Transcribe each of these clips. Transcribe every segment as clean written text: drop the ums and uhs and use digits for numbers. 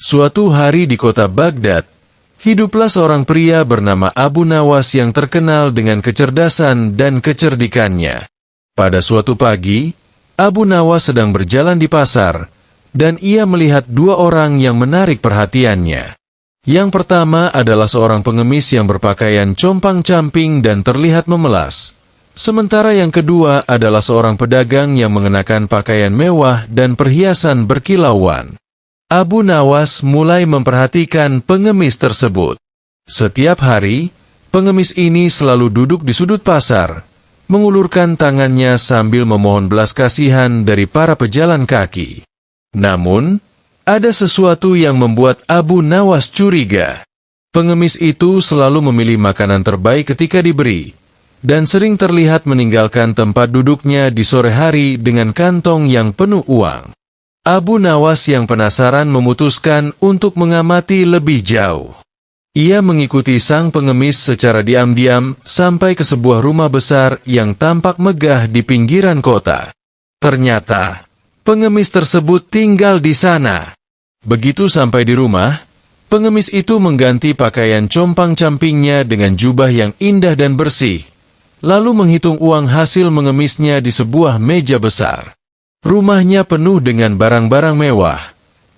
Suatu hari di kota Baghdad, hiduplah seorang pria bernama Abu Nawas yang terkenal dengan kecerdasan dan kecerdikannya. Pada suatu pagi, Abu Nawas sedang berjalan di pasar, dan ia melihat dua orang yang menarik perhatiannya. Yang pertama adalah seorang pengemis yang berpakaian compang-camping dan terlihat memelas. Sementara yang kedua adalah seorang pedagang yang mengenakan pakaian mewah dan perhiasan berkilauan. Abu Nawas mulai memperhatikan pengemis tersebut. Setiap hari, pengemis ini selalu duduk di sudut pasar, mengulurkan tangannya sambil memohon belas kasihan dari para pejalan kaki. Namun, ada sesuatu yang membuat Abu Nawas curiga. Pengemis itu selalu memilih makanan terbaik ketika diberi, dan sering terlihat meninggalkan tempat duduknya di sore hari dengan kantong yang penuh uang. Abu Nawas yang penasaran memutuskan untuk mengamati lebih jauh. Ia mengikuti sang pengemis secara diam-diam sampai ke sebuah rumah besar yang tampak megah di pinggiran kota. Ternyata, pengemis tersebut tinggal di sana. Begitu sampai di rumah, pengemis itu mengganti pakaian compang-campingnya dengan jubah yang indah dan bersih, lalu menghitung uang hasil mengemisnya di sebuah meja besar. Rumahnya penuh dengan barang-barang mewah,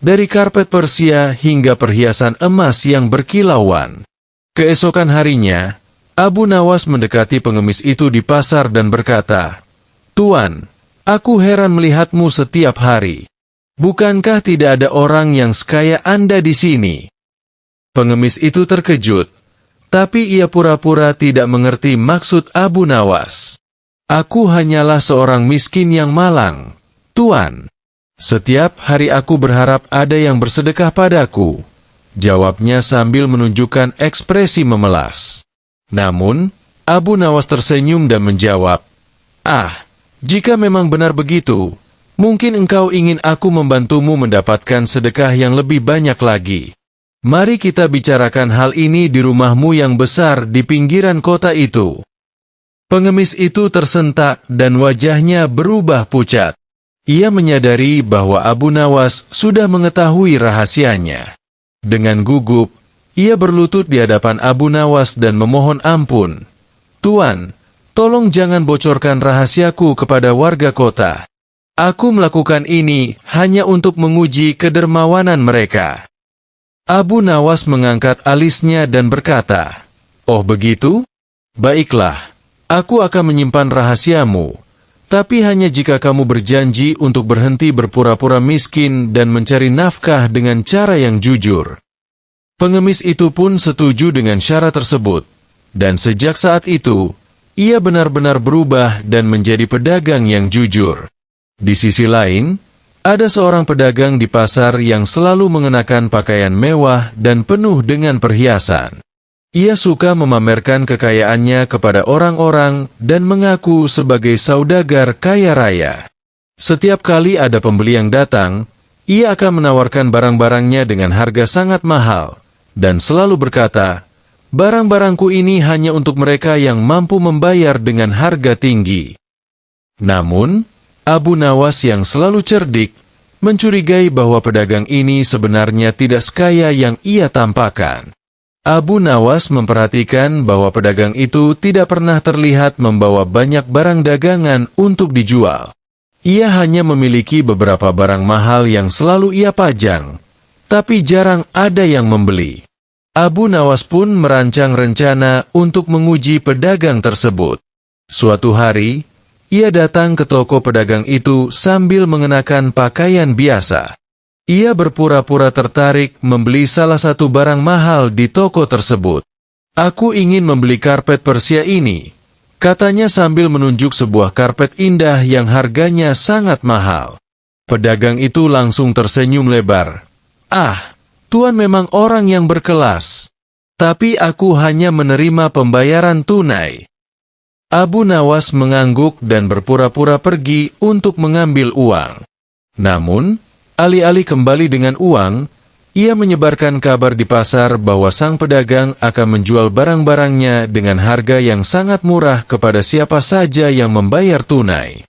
dari karpet Persia hingga perhiasan emas yang berkilauan. Keesokan harinya, Abu Nawas mendekati pengemis itu di pasar dan berkata, "Tuan, aku heran melihatmu setiap hari. Bukankah tidak ada orang yang sekaya Anda di sini?" Pengemis itu terkejut, tapi ia pura-pura tidak mengerti maksud Abu Nawas. "Aku hanyalah seorang miskin yang malang, Tuan. Setiap hari aku berharap ada yang bersedekah padaku," jawabnya sambil menunjukkan ekspresi memelas. Namun, Abu Nawas tersenyum dan menjawab, "Jika memang benar begitu, mungkin engkau ingin aku membantumu mendapatkan sedekah yang lebih banyak lagi. Mari kita bicarakan hal ini di rumahmu yang besar di pinggiran kota itu." Pengemis itu tersentak dan wajahnya berubah pucat. Ia menyadari bahwa Abu Nawas sudah mengetahui rahasianya. Dengan gugup, ia berlutut di hadapan Abu Nawas dan memohon ampun. "Tuan, tolong jangan bocorkan rahasiaku kepada warga kota. Aku melakukan ini hanya untuk menguji kedermawanan mereka." Abu Nawas mengangkat alisnya dan berkata, "Oh begitu? Baiklah, aku akan menyimpan rahasiamu. Tapi hanya jika kamu berjanji untuk berhenti berpura-pura miskin dan mencari nafkah dengan cara yang jujur." Pengemis itu pun setuju dengan syarat tersebut, dan sejak saat itu, ia benar-benar berubah dan menjadi pedagang yang jujur. Di sisi lain, ada seorang pedagang di pasar yang selalu mengenakan pakaian mewah dan penuh dengan perhiasan. Ia suka memamerkan kekayaannya kepada orang-orang dan mengaku sebagai saudagar kaya raya. Setiap kali ada pembeli yang datang, ia akan menawarkan barang-barangnya dengan harga sangat mahal, dan selalu berkata, "Barang-barangku ini hanya untuk mereka yang mampu membayar dengan harga tinggi." Namun, Abu Nawas yang selalu cerdik, mencurigai bahwa pedagang ini sebenarnya tidak sekaya yang ia tampakkan. Abu Nawas memperhatikan bahwa pedagang itu tidak pernah terlihat membawa banyak barang dagangan untuk dijual. Ia hanya memiliki beberapa barang mahal yang selalu ia pajang, tapi jarang ada yang membeli. Abu Nawas pun merancang rencana untuk menguji pedagang tersebut. Suatu hari, ia datang ke toko pedagang itu sambil mengenakan pakaian biasa. Ia berpura-pura tertarik membeli salah satu barang mahal di toko tersebut. "Aku ingin membeli karpet Persia ini," katanya sambil menunjuk sebuah karpet indah yang harganya sangat mahal. Pedagang itu langsung tersenyum lebar. Tuan memang orang yang berkelas. Tapi aku hanya menerima pembayaran tunai." Abu Nawas mengangguk dan berpura-pura pergi untuk mengambil uang. Namun, alih-alih kembali dengan uang, ia menyebarkan kabar di pasar bahwa sang pedagang akan menjual barang-barangnya dengan harga yang sangat murah kepada siapa saja yang membayar tunai.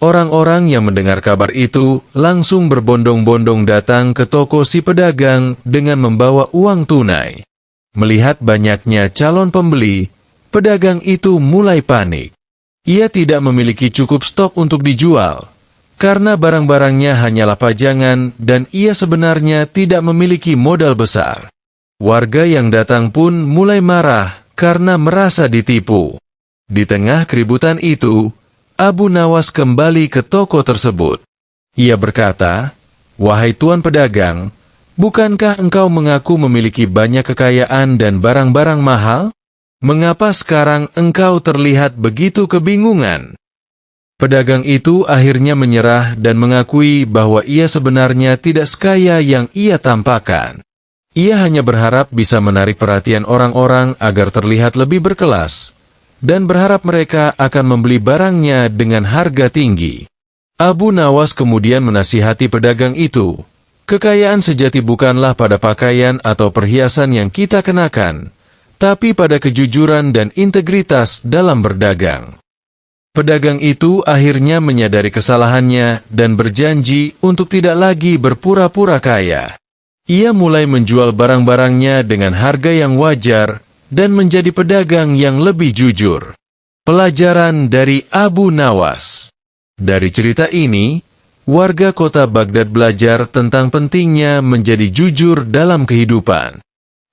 Orang-orang yang mendengar kabar itu langsung berbondong-bondong datang ke toko si pedagang dengan membawa uang tunai. Melihat banyaknya calon pembeli, pedagang itu mulai panik. Ia tidak memiliki cukup stok untuk dijual, karena barang-barangnya hanyalah pajangan dan ia sebenarnya tidak memiliki modal besar. Warga yang datang pun mulai marah karena merasa ditipu. Di tengah keributan itu, Abu Nawas kembali ke toko tersebut. Ia berkata, "Wahai tuan pedagang, bukankah engkau mengaku memiliki banyak kekayaan dan barang-barang mahal? Mengapa sekarang engkau terlihat begitu kebingungan?" Pedagang itu akhirnya menyerah dan mengakui bahwa ia sebenarnya tidak sekaya yang ia tampakkan. Ia hanya berharap bisa menarik perhatian orang-orang agar terlihat lebih berkelas, dan berharap mereka akan membeli barangnya dengan harga tinggi. Abu Nawas kemudian menasihati pedagang itu, "Kekayaan sejati bukanlah pada pakaian atau perhiasan yang kita kenakan, tapi pada kejujuran dan integritas dalam berdagang." Pedagang itu akhirnya menyadari kesalahannya dan berjanji untuk tidak lagi berpura-pura kaya. Ia mulai menjual barang-barangnya dengan harga yang wajar dan menjadi pedagang yang lebih jujur. Pelajaran dari Abu Nawas. Dari cerita ini, warga kota Baghdad belajar tentang pentingnya menjadi jujur dalam kehidupan.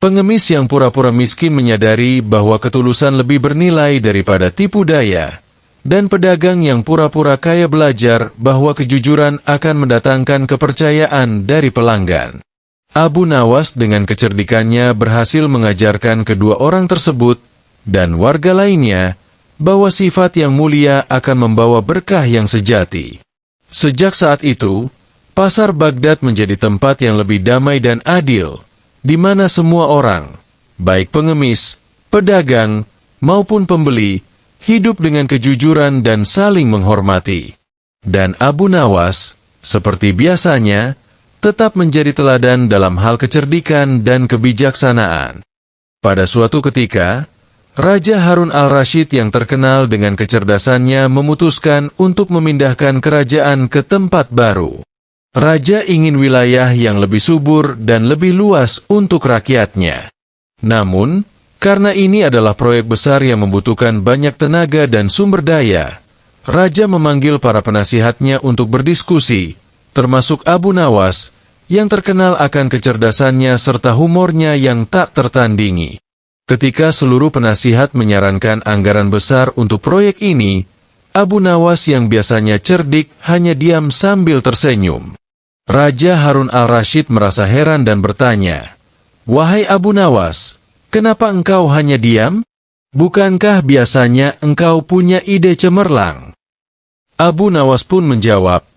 Pengemis yang pura-pura miskin menyadari bahwa ketulusan lebih bernilai daripada tipu daya, dan pedagang yang pura-pura kaya belajar bahwa kejujuran akan mendatangkan kepercayaan dari pelanggan. Abu Nawas dengan kecerdikannya berhasil mengajarkan kedua orang tersebut dan warga lainnya bahwa sifat yang mulia akan membawa berkah yang sejati. Sejak saat itu, pasar Baghdad menjadi tempat yang lebih damai dan adil, di mana semua orang, baik pengemis, pedagang, maupun pembeli, hidup dengan kejujuran dan saling menghormati. Dan Abu Nawas, seperti biasanya, tetap menjadi teladan dalam hal kecerdikan dan kebijaksanaan. Pada suatu ketika, Raja Harun al-Rashid yang terkenal dengan kecerdasannya memutuskan untuk memindahkan kerajaan ke tempat baru. Raja ingin wilayah yang lebih subur dan lebih luas untuk rakyatnya. Namun, karena ini adalah proyek besar yang membutuhkan banyak tenaga dan sumber daya, Raja memanggil para penasihatnya untuk berdiskusi, termasuk Abu Nawas, yang terkenal akan kecerdasannya serta humornya yang tak tertandingi. Ketika seluruh penasihat menyarankan anggaran besar untuk proyek ini, Abu Nawas yang biasanya cerdik hanya diam sambil tersenyum. Raja Harun al-Rashid merasa heran dan bertanya, "Wahai Abu Nawas, kenapa engkau hanya diam? Bukankah biasanya engkau punya ide cemerlang?" Abu Nawas pun menjawab,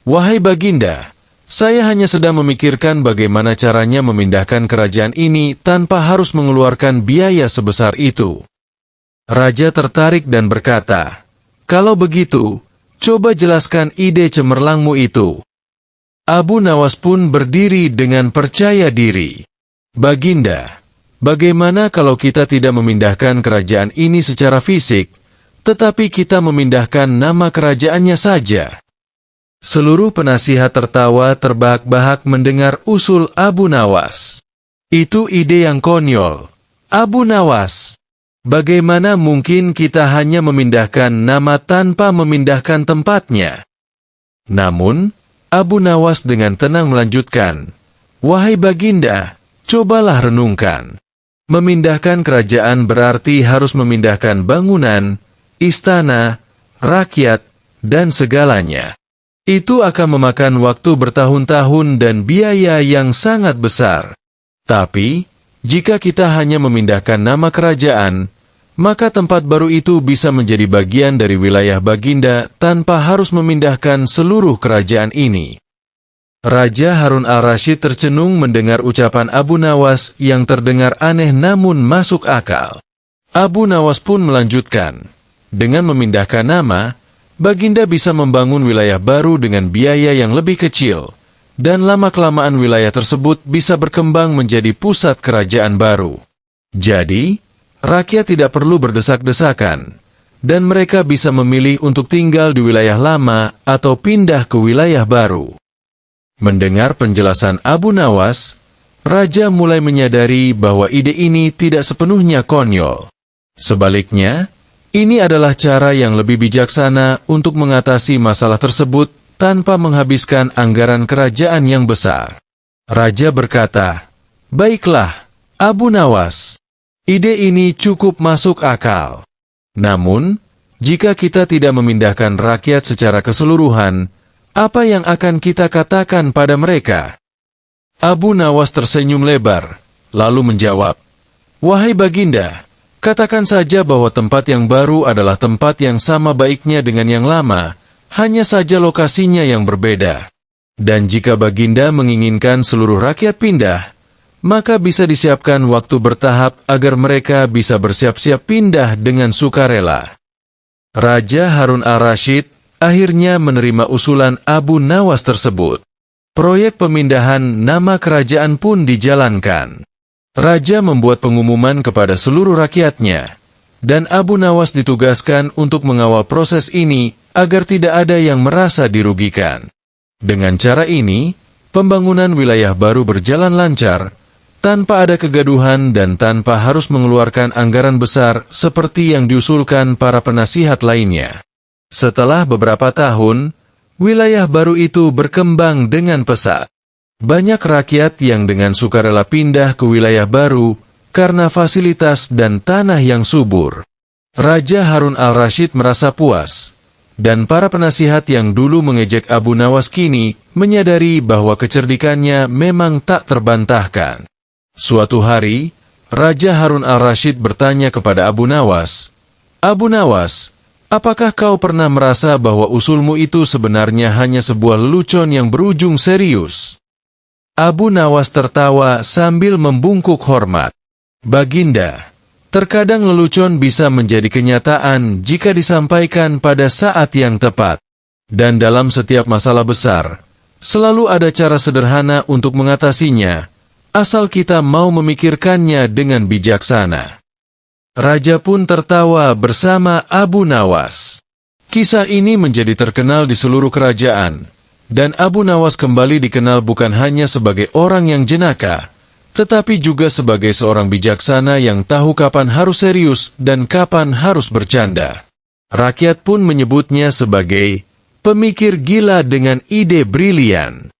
"Wahai Baginda, saya hanya sedang memikirkan bagaimana caranya memindahkan kerajaan ini tanpa harus mengeluarkan biaya sebesar itu." Raja tertarik dan berkata, "Kalau begitu, coba jelaskan ide cemerlangmu itu." Abu Nawas pun berdiri dengan percaya diri. "Baginda, bagaimana kalau kita tidak memindahkan kerajaan ini secara fisik, tetapi kita memindahkan nama kerajaannya saja?" Seluruh penasihat tertawa terbahak-bahak mendengar usul Abu Nawas. "Itu ide yang konyol, Abu Nawas. Bagaimana mungkin kita hanya memindahkan nama tanpa memindahkan tempatnya?" Namun, Abu Nawas dengan tenang melanjutkan, "Wahai Baginda, cobalah renungkan. Memindahkan kerajaan berarti harus memindahkan bangunan, istana, rakyat, dan segalanya. Itu akan memakan waktu bertahun-tahun dan biaya yang sangat besar. Tapi, jika kita hanya memindahkan nama kerajaan, maka tempat baru itu bisa menjadi bagian dari wilayah Baginda tanpa harus memindahkan seluruh kerajaan ini." Raja Harun al-Rashid tercenung mendengar ucapan Abu Nawas yang terdengar aneh namun masuk akal. Abu Nawas pun melanjutkan, "Dengan memindahkan nama, Baginda bisa membangun wilayah baru dengan biaya yang lebih kecil, dan lama-kelamaan wilayah tersebut bisa berkembang menjadi pusat kerajaan baru. Jadi, rakyat tidak perlu berdesak-desakan, dan mereka bisa memilih untuk tinggal di wilayah lama atau pindah ke wilayah baru. Mendengar penjelasan Abu Nawas, Raja mulai menyadari bahwa ide ini tidak sepenuhnya konyol. Sebaliknya, ini adalah cara yang lebih bijaksana untuk mengatasi masalah tersebut tanpa menghabiskan anggaran kerajaan yang besar. Raja berkata, "Baiklah, Abu Nawas, ide ini cukup masuk akal. Namun, jika kita tidak memindahkan rakyat secara keseluruhan, apa yang akan kita katakan pada mereka?" Abu Nawas tersenyum lebar, lalu menjawab, "Wahai Baginda, katakan saja bahwa tempat yang baru adalah tempat yang sama baiknya dengan yang lama, hanya saja lokasinya yang berbeda. Dan jika Baginda menginginkan seluruh rakyat pindah, maka bisa disiapkan waktu bertahap agar mereka bisa bersiap-siap pindah dengan sukarela." Raja Harun al-Rashid akhirnya menerima usulan Abu Nawas tersebut. Proyek pemindahan nama kerajaan pun dijalankan. Raja membuat pengumuman kepada seluruh rakyatnya, dan Abu Nawas ditugaskan untuk mengawal proses ini agar tidak ada yang merasa dirugikan. Dengan cara ini, pembangunan wilayah baru berjalan lancar, tanpa ada kegaduhan dan tanpa harus mengeluarkan anggaran besar seperti yang diusulkan para penasihat lainnya. Setelah beberapa tahun, wilayah baru itu berkembang dengan pesat. Banyak rakyat yang dengan sukarela pindah ke wilayah baru karena fasilitas dan tanah yang subur. Raja Harun al-Rashid merasa puas, dan para penasihat yang dulu mengejek Abu Nawas kini menyadari bahwa kecerdikannya memang tak terbantahkan. Suatu hari, Raja Harun al-Rashid bertanya kepada Abu Nawas, "Abu Nawas, apakah kau pernah merasa bahwa usulmu itu sebenarnya hanya sebuah lelucon yang berujung serius?" Abu Nawas tertawa sambil membungkuk hormat. "Baginda, terkadang lelucon bisa menjadi kenyataan jika disampaikan pada saat yang tepat. Dan dalam setiap masalah besar, selalu ada cara sederhana untuk mengatasinya, asal kita mau memikirkannya dengan bijaksana." Raja pun tertawa bersama Abu Nawas. Kisah ini menjadi terkenal di seluruh kerajaan, dan Abu Nawas kembali dikenal bukan hanya sebagai orang yang jenaka, tetapi juga sebagai seorang bijaksana yang tahu kapan harus serius dan kapan harus bercanda. Rakyat pun menyebutnya sebagai pemikir gila dengan ide brilian.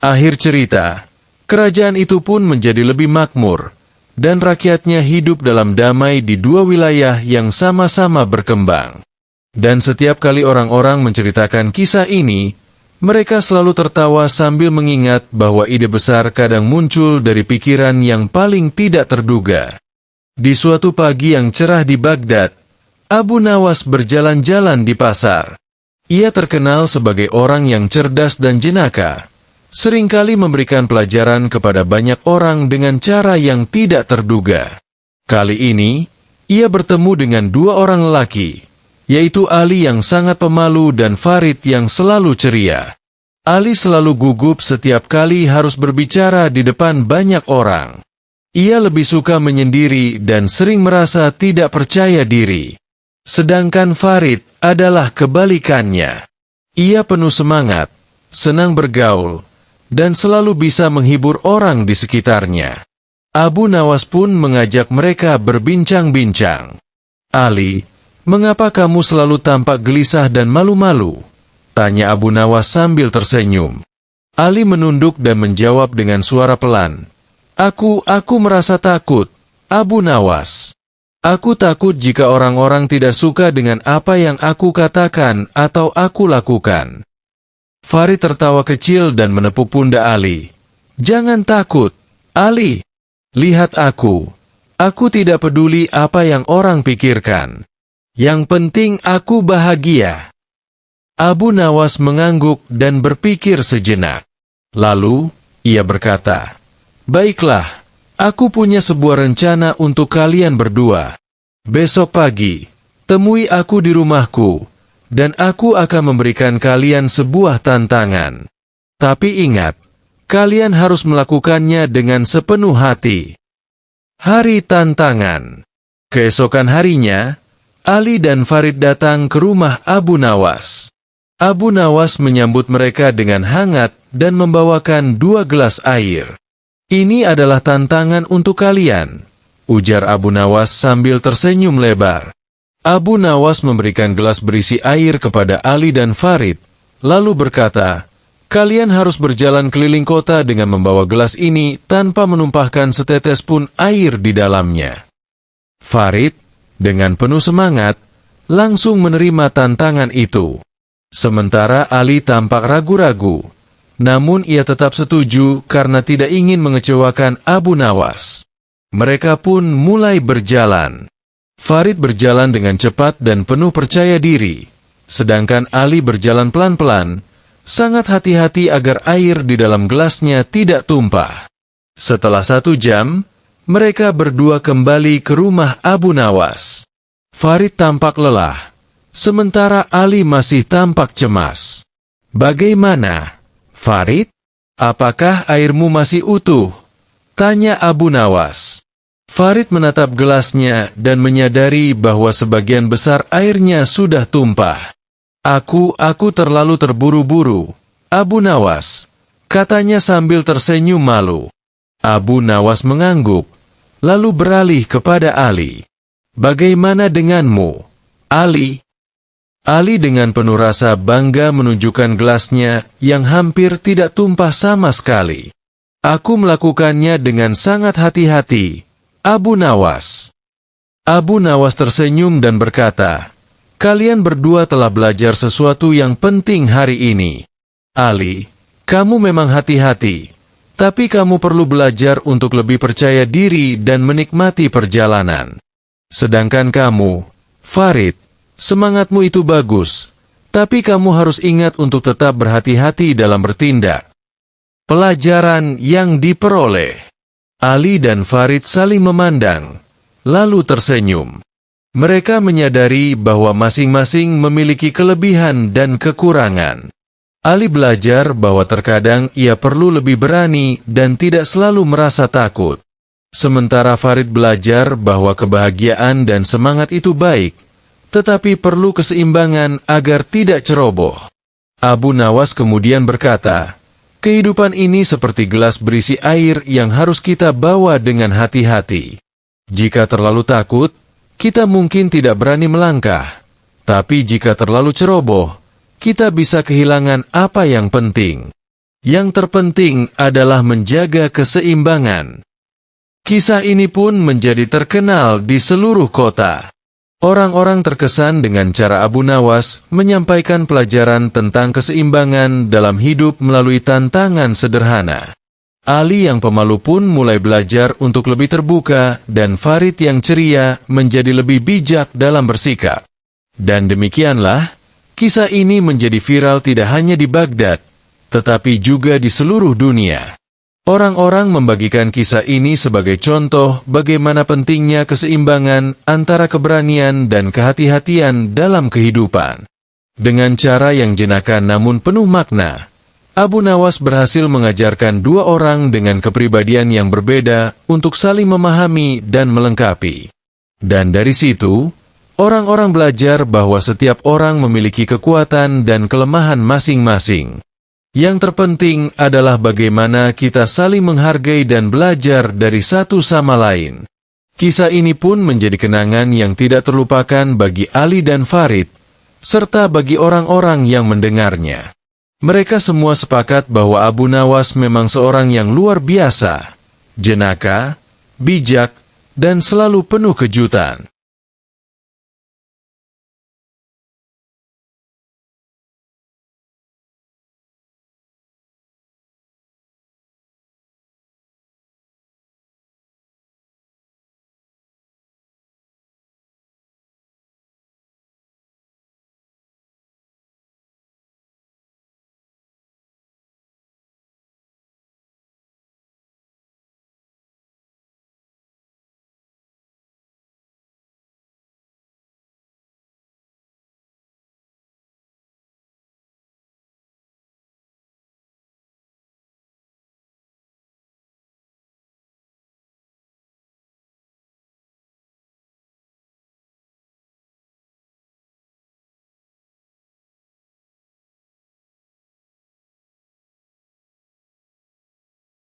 Akhir cerita, kerajaan itu pun menjadi lebih makmur, dan rakyatnya hidup dalam damai di dua wilayah yang sama-sama berkembang. Dan setiap kali orang-orang menceritakan kisah ini, mereka selalu tertawa sambil mengingat bahwa ide besar kadang muncul dari pikiran yang paling tidak terduga. Di suatu pagi yang cerah di Baghdad, Abu Nawas berjalan-jalan di pasar. Ia terkenal sebagai orang yang cerdas dan jenaka, seringkali memberikan pelajaran kepada banyak orang dengan cara yang tidak terduga. Kali ini, ia bertemu dengan dua orang lelaki, yaitu Ali yang sangat pemalu dan Farid yang selalu ceria. Ali selalu gugup setiap kali harus berbicara di depan banyak orang. Ia lebih suka menyendiri dan sering merasa tidak percaya diri. Sedangkan Farid adalah kebalikannya. Ia penuh semangat, senang bergaul, dan selalu bisa menghibur orang di sekitarnya. Abu Nawas pun mengajak mereka berbincang-bincang. "Ali, mengapa kamu selalu tampak gelisah dan malu-malu?" tanya Abu Nawas sambil tersenyum. Ali menunduk dan menjawab dengan suara pelan, Aku merasa takut, Abu Nawas. Aku takut jika orang-orang tidak suka dengan apa yang aku katakan atau aku lakukan." Farid tertawa kecil dan menepuk pundak Ali. "Jangan takut, Ali. Lihat aku. Aku tidak peduli apa yang orang pikirkan. Yang penting aku bahagia." Abu Nawas mengangguk dan berpikir sejenak. Lalu, ia berkata, "Baiklah, aku punya sebuah rencana untuk kalian berdua. Besok pagi, temui aku di rumahku, dan aku akan memberikan kalian sebuah tantangan. Tapi ingat, kalian harus melakukannya dengan sepenuh hati." Hari tantangan. Keesokan harinya, Ali dan Farid datang ke rumah Abu Nawas. Abu Nawas menyambut mereka dengan hangat dan membawakan 2 gelas air. "Ini adalah tantangan untuk kalian," ujar Abu Nawas sambil tersenyum lebar. Abu Nawas memberikan gelas berisi air kepada Ali dan Farid, lalu berkata, "Kalian harus berjalan keliling kota dengan membawa gelas ini tanpa menumpahkan setetes pun air di dalamnya." Farid, dengan penuh semangat, langsung menerima tantangan itu. Sementara Ali tampak ragu-ragu, namun ia tetap setuju karena tidak ingin mengecewakan Abu Nawas. Mereka pun mulai berjalan. Farid berjalan dengan cepat dan penuh percaya diri, sedangkan Ali berjalan pelan-pelan, sangat hati-hati agar air di dalam gelasnya tidak tumpah. Setelah 1 jam, mereka berdua kembali ke rumah Abu Nawas. Farid tampak lelah, sementara Ali masih tampak cemas. "Bagaimana, Farid? Apakah airmu masih utuh?" tanya Abu Nawas. Farid menatap gelasnya dan menyadari bahwa sebagian besar airnya sudah tumpah. Aku terlalu terburu-buru, Abu Nawas," katanya sambil tersenyum malu. Abu Nawas mengangguk, lalu beralih kepada Ali. "Bagaimana denganmu, Ali?" Ali dengan penuh rasa bangga menunjukkan gelasnya yang hampir tidak tumpah sama sekali. "Aku melakukannya dengan sangat hati-hati, Abu Nawas." Abu Nawas tersenyum dan berkata, "Kalian berdua telah belajar sesuatu yang penting hari ini. Ali, kamu memang hati-hati. Tapi kamu perlu belajar untuk lebih percaya diri dan menikmati perjalanan. Sedangkan kamu, Farid, semangatmu itu bagus, tapi kamu harus ingat untuk tetap berhati-hati dalam bertindak." Pelajaran yang diperoleh. Ali dan Farid saling memandang, lalu tersenyum. Mereka menyadari bahwa masing-masing memiliki kelebihan dan kekurangan. Ali belajar bahwa terkadang ia perlu lebih berani dan tidak selalu merasa takut. Sementara Farid belajar bahwa kebahagiaan dan semangat itu baik, tetapi perlu keseimbangan agar tidak ceroboh. Abu Nawas kemudian berkata, "Kehidupan ini seperti gelas berisi air yang harus kita bawa dengan hati-hati. Jika terlalu takut, kita mungkin tidak berani melangkah. Tapi jika terlalu ceroboh, kita bisa kehilangan apa yang penting. Yang terpenting adalah menjaga keseimbangan." Kisah ini pun menjadi terkenal di seluruh kota. Orang-orang terkesan dengan cara Abu Nawas menyampaikan pelajaran tentang keseimbangan dalam hidup melalui tantangan sederhana. Ali yang pemalu pun mulai belajar untuk lebih terbuka, dan Farid yang ceria menjadi lebih bijak dalam bersikap. Dan demikianlah, kisah ini menjadi viral tidak hanya di Baghdad, tetapi juga di seluruh dunia. Orang-orang membagikan kisah ini sebagai contoh bagaimana pentingnya keseimbangan antara keberanian dan kehati-hatian dalam kehidupan. Dengan cara yang jenaka namun penuh makna, Abu Nawas berhasil mengajarkan 2 orang dengan kepribadian yang berbeda untuk saling memahami dan melengkapi. Dan dari situ, orang-orang belajar bahwa setiap orang memiliki kekuatan dan kelemahan masing-masing. Yang terpenting adalah bagaimana kita saling menghargai dan belajar dari satu sama lain. Kisah ini pun menjadi kenangan yang tidak terlupakan bagi Ali dan Farid, serta bagi orang-orang yang mendengarnya. Mereka semua sepakat bahwa Abu Nawas memang seorang yang luar biasa, jenaka, bijak, dan selalu penuh kejutan.